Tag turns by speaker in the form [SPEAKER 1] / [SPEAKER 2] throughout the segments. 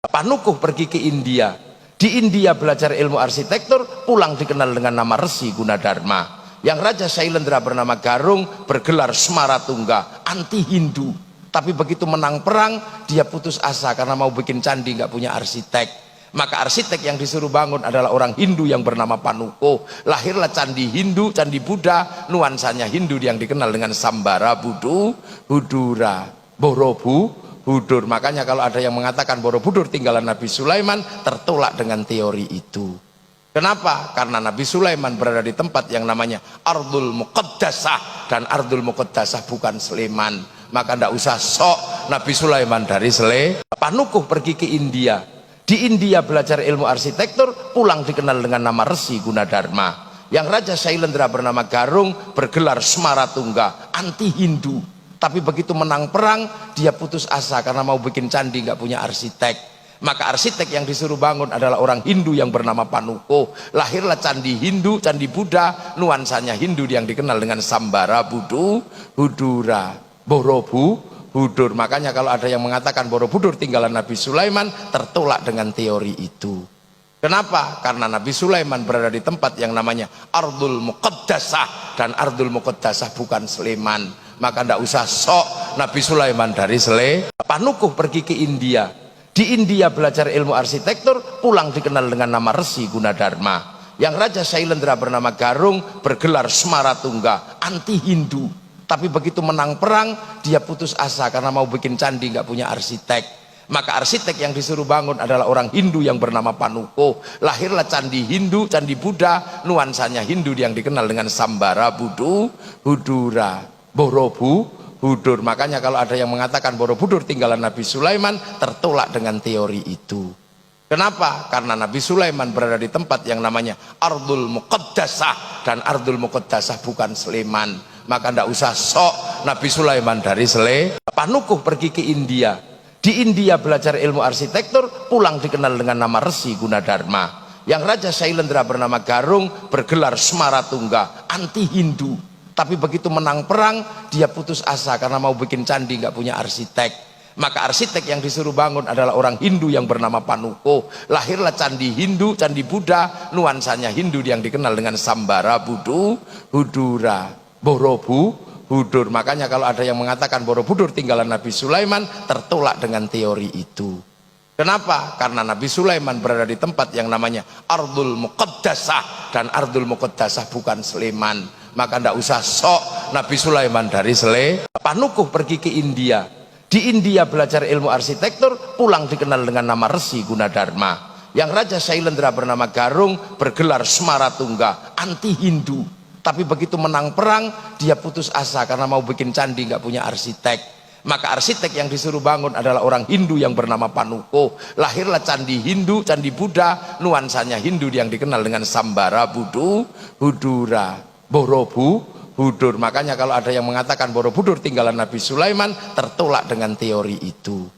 [SPEAKER 1] Panukuh pergi ke India. Di India belajar ilmu arsitektur, pulang dikenal dengan nama Resi Gunadarma. Yang Raja Sailendra bernama Garung bergelar Semaratungga, anti Hindu. Tapi begitu menang perang, dia putus asa karena mau bikin candi nggak punya arsitek. Maka arsitek yang disuruh bangun adalah orang Hindu yang bernama Panukuh. Lahirlah candi Hindu, candi Buddha, nuansanya Hindu yang dikenal dengan Sambara Budura, Borobudur. Makanya kalau ada yang mengatakan Borobudur tinggalan Nabi Sulaiman, tertolak dengan teori itu. Kenapa? Karena Nabi Sulaiman berada di tempat yang namanya Ardul Muqaddasah, dan Ardul Muqaddasah bukan Sleman. Maka tidak usah sok Nabi Sulaiman dari Panukuh pergi ke India. Di India belajar ilmu arsitektur, pulang dikenal dengan nama Resi Gunadarma. Yang Raja Sailendra bernama Garung bergelar Semaratungga, anti Hindu. Tapi begitu menang perang, dia putus asa karena mau bikin candi nggak punya arsitek. Maka arsitek yang disuruh bangun adalah orang Hindu yang bernama Panukuh. Lahirlah candi Hindu, candi Buddha, nuansanya Hindu yang dikenal dengan Sambara Budura, Borobudur. Makanya kalau ada yang mengatakan Borobudur tinggalan Nabi Sulaiman, tertolak dengan teori itu. Kenapa? Karena Nabi Sulaiman berada di tempat yang namanya Ardul Muqaddasah, dan Ardul Muqaddasah bukan Sleman. Maka tidak usah sok Nabi Sulaiman dari Panukuh pergi ke India. Di India belajar ilmu arsitektur, pulang dikenal dengan nama Resi Gunadarma. Yang Raja Sailendra bernama Garung bergelar Semaratungga, anti Hindu. Tapi begitu menang perang, dia putus asa karena mau bikin candi nggak punya arsitek. Maka arsitek yang disuruh bangun adalah orang Hindu yang bernama Panukuh. Lahirlah candi Hindu, candi Buddha, nuansanya Hindu yang dikenal dengan Sambara Budura, Borobudur. Makanya kalau ada yang mengatakan Borobudur tinggalan Nabi Sulaiman, tertolak dengan teori itu. Kenapa? Karena Nabi Sulaiman berada di tempat yang namanya Ardul Muqaddasah, dan Ardul Muqaddasah bukan Sleman. Maka tidak usah sok Nabi Sulaiman dari Panukuh pergi ke India. Di India belajar ilmu arsitektur, pulang dikenal dengan nama Resi Gunadarma. Yang Raja Sailendra bernama Garung bergelar Semaratungga, anti Hindu. Tapi begitu menang perang, dia putus asa karena mau bikin candi nggak punya arsitek. Maka arsitek yang disuruh bangun adalah orang Hindu yang bernama Panukuh. Lahirlah candi Hindu, candi Buddha, nuansanya Hindu yang dikenal dengan Sambara Budura, Borobudur. Makanya kalau ada yang mengatakan Borobudur tinggalan Nabi Sulaiman, tertolak dengan teori itu. Kenapa? Karena Nabi Sulaiman berada di tempat yang namanya Ardul Muqaddasah, dan Ardul Muqaddasah bukan Sleman. Maka tidak usah sok Nabi Sulaiman dari Panukuh pergi ke India. Di India belajar ilmu arsitektur, pulang dikenal dengan nama Resi Gunadarma. Yang Raja Sailendra bernama Garung bergelar Semaratungga, anti Hindu. Tapi begitu menang perang, dia putus asa karena mau bikin candi nggak punya arsitek. Maka arsitek yang disuruh bangun adalah orang Hindu yang bernama Panukuh. Lahirlah candi Hindu, candi Buddha, nuansanya Hindu yang dikenal dengan Sambara Budura, Borobudur. Makanya kalau ada yang mengatakan Borobudur tinggalan Nabi Sulaiman, tertolak dengan teori itu.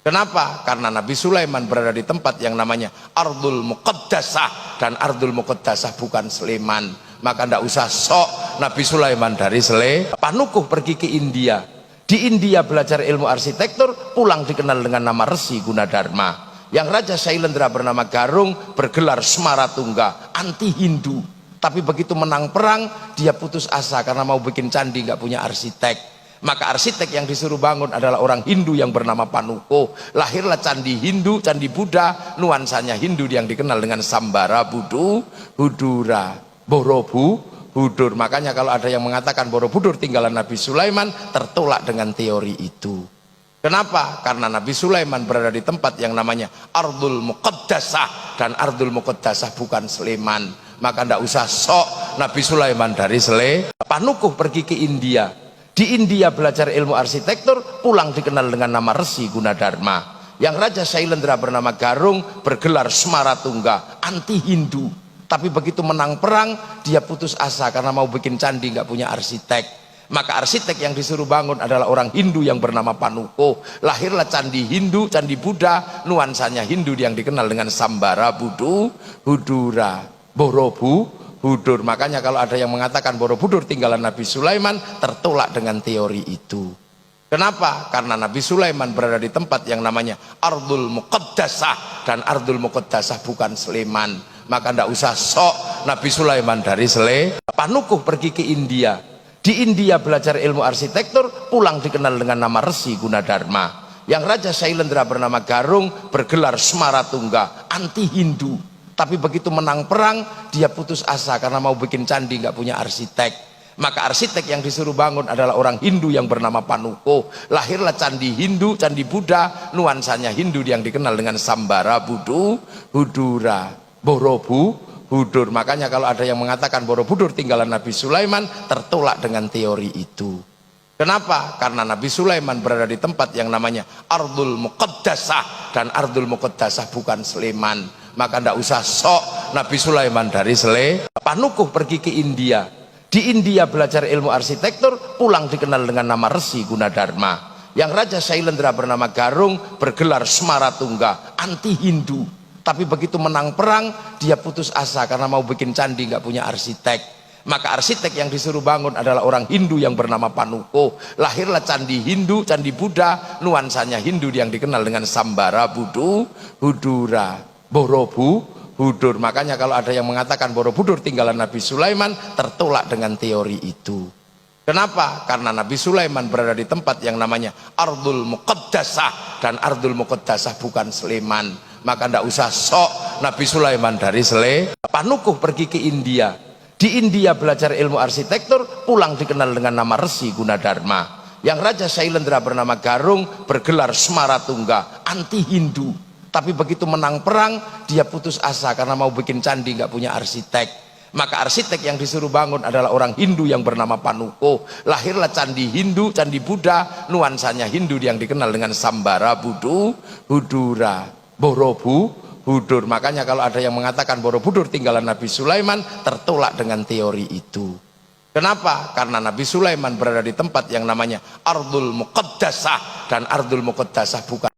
[SPEAKER 1] Kenapa? Karena Nabi Sulaiman berada di tempat yang namanya Ardul Muqaddasah, dan Ardul Muqaddasah bukan Sleman. Maka tidak usah sok Nabi Sulaiman dari Panukuh pergi ke India. Di India belajar ilmu arsitektur, pulang dikenal dengan nama Resi Gunadarma. Yang Raja Sailendra bernama Garung bergelar Semaratungga, anti Hindu. Tapi begitu menang perang, dia putus asa karena mau bikin candi nggak punya arsitek. Maka arsitek yang disuruh bangun adalah orang Hindu yang bernama Panukuh. Lahirlah candi Hindu, candi Buddha, nuansanya Hindu yang dikenal dengan Sambara Budura, Borobudur. Makanya kalau ada yang mengatakan Borobudur tinggalan Nabi Sulaiman, tertolak dengan teori itu. Kenapa? Karena Nabi Sulaiman berada di tempat yang namanya Ardul Muqaddasah, dan Ardul Muqaddasah bukan Sleman. Maka tidak usah sok Nabi Sulaiman dari Panukuh pergi ke India. Di India belajar ilmu arsitektur, pulang dikenal dengan nama Resi Gunadarma. Yang Raja Sailendra bernama Garung bergelar Semaratungga, anti Hindu. Tapi begitu menang perang, dia putus asa karena mau bikin candi nggak punya arsitek. Maka arsitek yang disuruh bangun adalah orang Hindu yang bernama Panukuh. Lahirlah candi Hindu, candi Buddha, nuansanya Hindu yang dikenal dengan Sambara Budura, Borobudur. Makanya kalau ada yang mengatakan Borobudur tinggalan Nabi Sulaiman, tertolak dengan teori itu. Kenapa? Karena Nabi Sulaiman berada di tempat yang namanya Ardul Muqaddasah, dan Ardul Muqaddasah bukan Sleman. Maka tidak usah sok Nabi Sulaiman dari Panukuh pergi ke India. Di India belajar ilmu arsitektur, pulang dikenal dengan nama Resi Gunadarma. Yang Raja Sailendra bernama Garung bergelar Smaratungga, anti Hindu. Tapi begitu menang perang, dia putus asa karena mau bikin candi nggak punya arsitek. Maka arsitek yang disuruh bangun adalah orang Hindu yang bernama Panukuh. Lahirlah candi Hindu, candi Buddha, nuansanya Hindu yang dikenal dengan Sambara Budu Hudura, Borobudur. Makanya kalau ada yang mengatakan Borobudur tinggalan Nabi Sulaiman, tertolak dengan teori itu. Kenapa? Karena Nabi Sulaiman berada di tempat yang namanya Ardul Muqaddasah, dan Ardul Muqaddasah bukan Sleman. Maka tidak usah sok Nabi Sulaiman dari Panukuh pergi ke India. Di India belajar ilmu arsitektur, pulang dikenal dengan nama Resi Gunadarma. Yang Raja Sailendra bernama Garung bergelar Smaratungga, anti Hindu. Tapi begitu menang perang, dia putus asa karena mau bikin candi nggak punya arsitek. Maka arsitek yang disuruh bangun adalah orang Hindu yang bernama Panukuh. Lahirlah candi Hindu, candi Buddha, nuansanya Hindu yang dikenal dengan Sambara Budu Hudura, Borobudur. Makanya kalau ada yang mengatakan Borobudur tinggalan Nabi Sulaiman, tertolak dengan teori itu. Kenapa? Karena Nabi Sulaiman berada di tempat yang namanya Ardul Muqaddasah, dan Ardul Muqaddasah bukan Sleman. Maka tidak usah sok Nabi Sulaiman dari Panukuh pergi ke India. Di India belajar ilmu arsitektur, pulang dikenal dengan nama Resi Gunadarma. Yang Raja Sailendra bernama Garung bergelar Smaratungga, anti Hindu. Tapi begitu menang perang, dia putus asa karena mau bikin candi nggak punya arsitek. Maka arsitek yang disuruh bangun adalah orang Hindu yang bernama Panukuh. Lahirlah candi Hindu, candi Buddha, nuansanya Hindu yang dikenal dengan Sambara Budu Hudura, Borobudur. Makanya kalau ada yang mengatakan Borobudur tinggalan Nabi Sulaiman, tertolak dengan teori itu. Kenapa? Karena Nabi Sulaiman berada di tempat yang namanya Ardul Muqaddasah, dan Ardul Muqaddasah bukan